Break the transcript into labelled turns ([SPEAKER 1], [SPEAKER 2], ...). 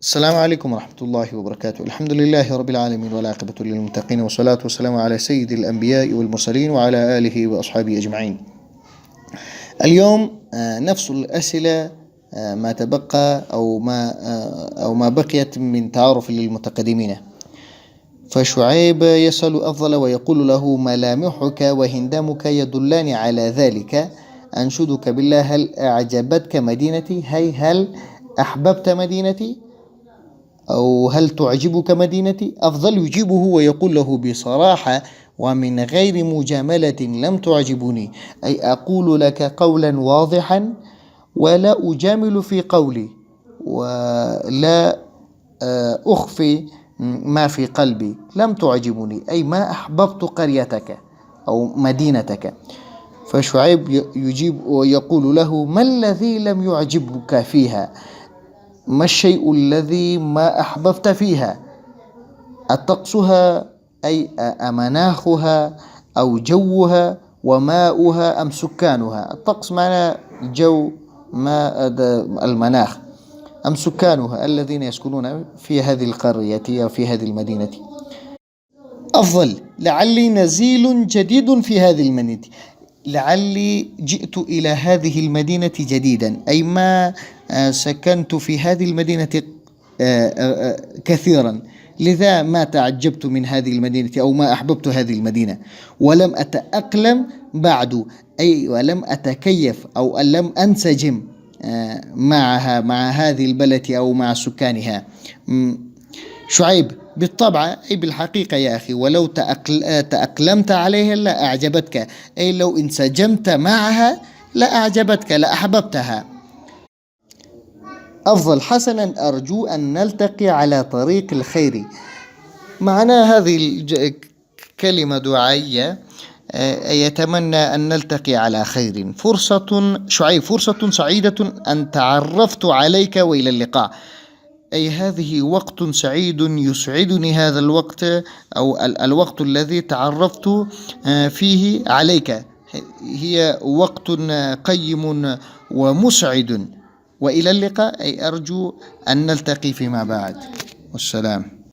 [SPEAKER 1] السلام عليكم ورحمة الله وبركاته. الحمد لله رب العالمين والعاقبة للمتقين، والصلاة والسلام على سيد الأنبياء والمرسلين وعلى آله وأصحابه أجمعين. اليوم نفس الأسئلة ما تبقى أو ما بقيت من تعارف للمتقدمين. فشعيب يسأل أفضل ويقول له: ملامحك وهندامك يدلان على ذلك، أنشدك بالله هل أعجبتك مدينتي؟ هل أحببت مدينتي؟ أو هل تعجبك مدينتي؟ أفضل يجيبه ويقول له بصراحة ومن غير مجاملة: لم تعجبني، أي أقول لك قولا واضحا ولا أجامل في قولي، ولا أخفي ما في قلبي. لم تعجبني أي ما أحببت قريتك أو مدينتك. فشعيب يجيب ويقول له: ما الذي لم يعجبك فيها؟ ما الشيء الذي ما أحببت فيها؟ أطقسها أي مناخها أو جوها وماؤها أم سكانها؟ الطقس معنى الجو، ماء المناخ، أم سكانها الذين يسكنون في هذه القرية أو في هذه المدينة. أفضل: لعلي نزيل جديد في هذه المدينة، لعلي جئت إلى هذه المدينة جديدا، أي ما سكنت في هذه المدينة كثيرا، لذا ما تعجبت من هذه المدينة أو ما أحببت هذه المدينة. ولم أتأقلم بعد، أي ولم أتكيف أو لم أنسجم معها، مع هذه البلد أو مع سكانها. شعيب: بالطبع، أي بالحقيقة يا أخي، ولو تأقلمت عليها لا أعجبتك، أي لو انسجمت معها لا أعجبتك، لا أحببتها. أفضل: حسنا، أرجو أن نلتقي على طريق الخير. معنى هذه كلمة دعائية، يتمنى أن نلتقي على خير. شعيب: فرصة سعيدة أن تعرفت عليك وإلى اللقاء، أي هذه وقت سعيد يسعدني هذا الوقت، أو الوقت الذي تعرفت فيه عليك، هي وقت قيم ومسعد. وإلى اللقاء أي أرجو أن نلتقي فيما بعد. والسلام.